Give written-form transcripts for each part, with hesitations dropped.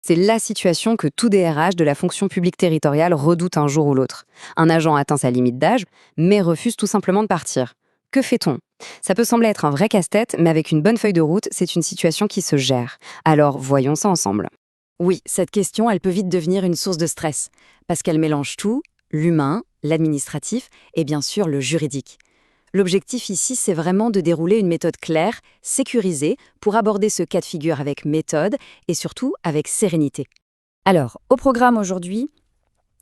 C'est la situation que tout DRH de la fonction publique territoriale redoute un jour ou l'autre. Un agent atteint sa limite d'âge, mais refuse tout simplement de partir. Que fait-on? Ça peut sembler être un vrai casse-tête, mais avec une bonne feuille de route, c'est une situation qui se gère. Alors, voyons ça ensemble. Oui, cette question, elle peut vite devenir une source de stress, parce qu'elle mélange tout, l'humain, l'administratif et bien sûr le juridique. L'objectif ici, c'est vraiment de dérouler une méthode claire, sécurisée, pour aborder ce cas de figure avec méthode et surtout avec sérénité. Alors, au programme aujourd'hui,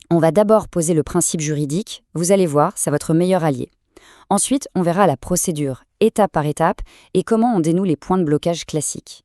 on va d'abord poser le principe juridique, vous allez voir, c'est votre meilleur allié. Ensuite, on verra la procédure, étape par étape, et comment on dénoue les points de blocage classiques.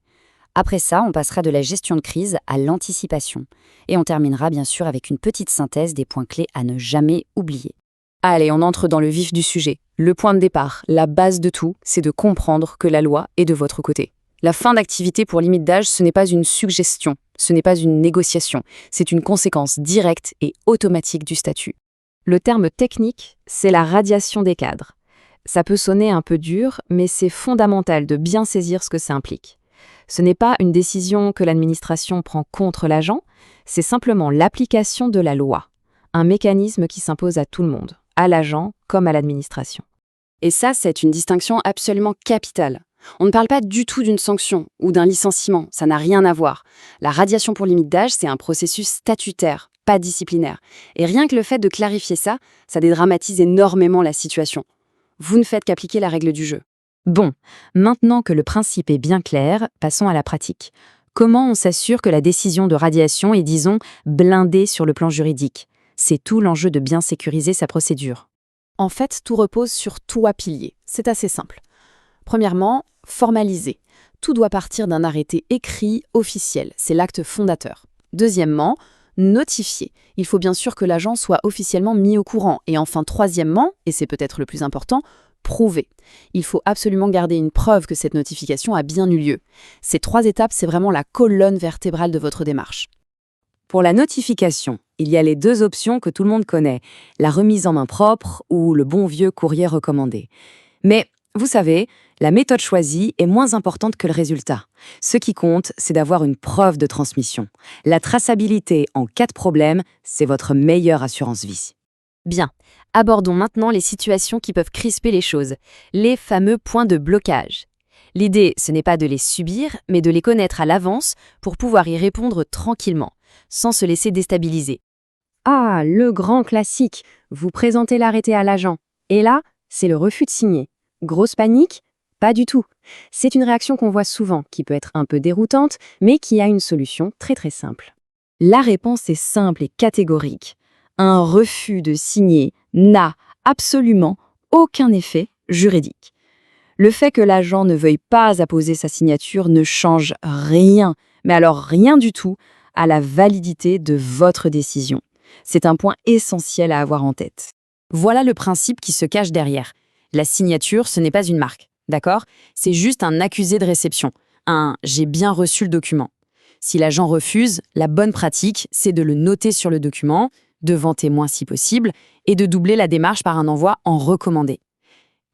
Après ça, on passera de la gestion de crise à l'anticipation. Et on terminera bien sûr avec une petite synthèse des points clés à ne jamais oublier. Allez, on entre dans le vif du sujet. Le point de départ, la base de tout, c'est de comprendre que la loi est de votre côté. La fin d'activité pour limite d'âge, ce n'est pas une suggestion, ce n'est pas une négociation, c'est une conséquence directe et automatique du statut. Le terme technique, c'est la radiation des cadres. Ça peut sonner un peu dur, mais c'est fondamental de bien saisir ce que ça implique. Ce n'est pas une décision que l'administration prend contre l'agent, c'est simplement l'application de la loi. Un mécanisme qui s'impose à tout le monde, à l'agent comme à l'administration. Et ça, c'est une distinction absolument capitale. On ne parle pas du tout d'une sanction ou d'un licenciement, ça n'a rien à voir. La radiation pour limite d'âge, c'est un processus statutaire, pas disciplinaire. Et rien que le fait de clarifier ça, ça dédramatise énormément la situation. Vous ne faites qu'appliquer la règle du jeu. Bon, maintenant que le principe est bien clair, passons à la pratique. Comment on s'assure que la décision de radiation est, disons, blindée sur le plan juridique? C'est tout l'enjeu de bien sécuriser sa procédure. En fait, tout repose sur 3 piliers. C'est assez simple. Premièrement, formaliser. Tout doit partir d'un arrêté écrit, officiel. C'est l'acte fondateur. Deuxièmement, notifier. Il faut bien sûr que l'agent soit officiellement mis au courant. Et enfin, troisièmement, et c'est peut-être le plus important, prouver. Il faut absolument garder une preuve que cette notification a bien eu lieu. Ces 3 étapes, c'est vraiment la colonne vertébrale de votre démarche. Pour la notification, il y a les 2 options que tout le monde connaît, la remise en main propre ou le bon vieux courrier recommandé. Mais, vous savez, la méthode choisie est moins importante que le résultat. Ce qui compte, c'est d'avoir une preuve de transmission. La traçabilité en cas de problème, c'est votre meilleure assurance vie. Bien, abordons maintenant les situations qui peuvent crisper les choses, les fameux points de blocage. L'idée, ce n'est pas de les subir, mais de les connaître à l'avance pour pouvoir y répondre tranquillement, sans se laisser déstabiliser. Ah, le grand classique, vous présentez l'arrêté à l'agent. Et là, c'est le refus de signer. Grosse panique? Pas du tout. C'est une réaction qu'on voit souvent, qui peut être un peu déroutante, mais qui a une solution très très simple. La réponse est simple et catégorique. Un refus de signer n'a absolument aucun effet juridique. Le fait que l'agent ne veuille pas apposer sa signature ne change rien, mais alors rien du tout, à la validité de votre décision. C'est un point essentiel à avoir en tête. Voilà le principe qui se cache derrière. La signature, ce n'est pas une marque, d'accord? C'est juste un accusé de réception, un « j'ai bien reçu le document ». Si l'agent refuse, la bonne pratique, c'est de le noter sur le document, devant témoin si possible, et de doubler la démarche par un envoi en recommandé.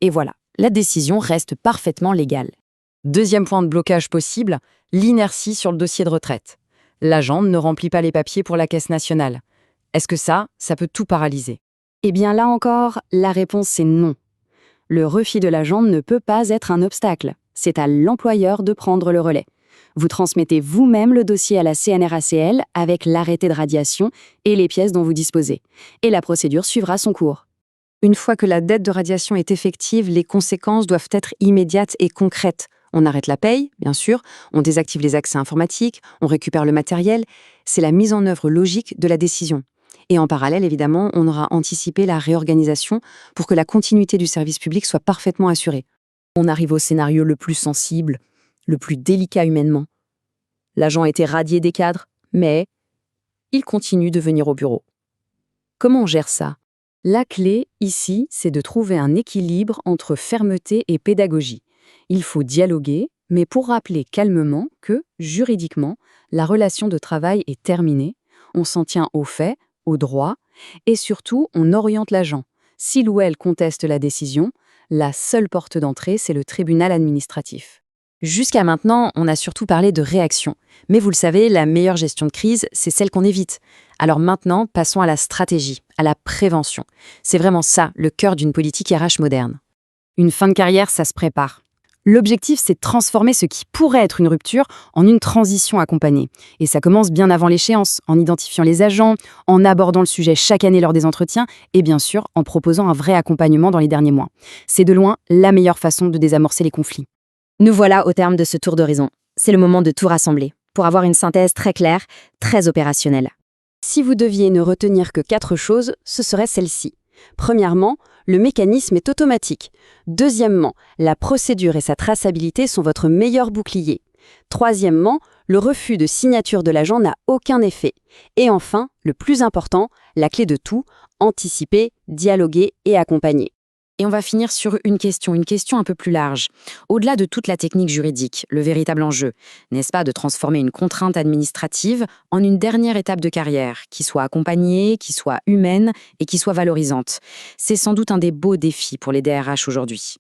Et voilà, la décision reste parfaitement légale. Deuxième point de blocage possible, l'inertie sur le dossier de retraite. L'agent ne remplit pas les papiers pour la Caisse nationale. Est-ce que ça peut tout paralyser? Eh bien là encore, la réponse est non. Le refus de l'agent ne peut pas être un obstacle. C'est à l'employeur de prendre le relais. Vous transmettez vous-même le dossier à la CNRACL avec l'arrêté de radiation et les pièces dont vous disposez. Et la procédure suivra son cours. Une fois que la dette de radiation est effective, les conséquences doivent être immédiates et concrètes. On arrête la paye, bien sûr, on désactive les accès informatiques, on récupère le matériel. C'est la mise en œuvre logique de la décision. Et en parallèle, évidemment, on aura anticipé la réorganisation pour que la continuité du service public soit parfaitement assurée. On arrive au scénario le plus sensible, le plus délicat humainement. L'agent a été radié des cadres, mais il continue de venir au bureau. Comment on gère ça? La clé, ici, c'est de trouver un équilibre entre fermeté et pédagogie. Il faut dialoguer, mais pour rappeler calmement que, juridiquement, la relation de travail est terminée, on s'en tient aux faits, aux droits, et surtout, on oriente l'agent. S'il ou elle conteste la décision, la seule porte d'entrée, c'est le tribunal administratif. Jusqu'à maintenant, on a surtout parlé de réaction. Mais vous le savez, la meilleure gestion de crise, c'est celle qu'on évite. Alors maintenant, passons à la stratégie, à la prévention. C'est vraiment ça, le cœur d'une politique RH moderne. Une fin de carrière, ça se prépare. L'objectif, c'est de transformer ce qui pourrait être une rupture en une transition accompagnée. Et ça commence bien avant l'échéance, en identifiant les agents, en abordant le sujet chaque année lors des entretiens et bien sûr en proposant un vrai accompagnement dans les derniers mois. C'est de loin la meilleure façon de désamorcer les conflits. Nous voilà au terme de ce tour d'horizon. C'est le moment de tout rassembler, pour avoir une synthèse très claire, très opérationnelle. Si vous deviez ne retenir que 4 choses, ce serait celle-ci. Premièrement, le mécanisme est automatique. Deuxièmement, la procédure et sa traçabilité sont votre meilleur bouclier. Troisièmement, le refus de signature de l'agent n'a aucun effet. Et enfin, le plus important, la clé de tout, anticiper, dialoguer et accompagner. Et on va finir sur une question un peu plus large. Au-delà de toute la technique juridique, le véritable enjeu, n'est-ce pas de transformer une contrainte administrative en une dernière étape de carrière, qui soit accompagnée, qui soit humaine et qui soit valorisante. C'est sans doute un des beaux défis pour les DRH aujourd'hui.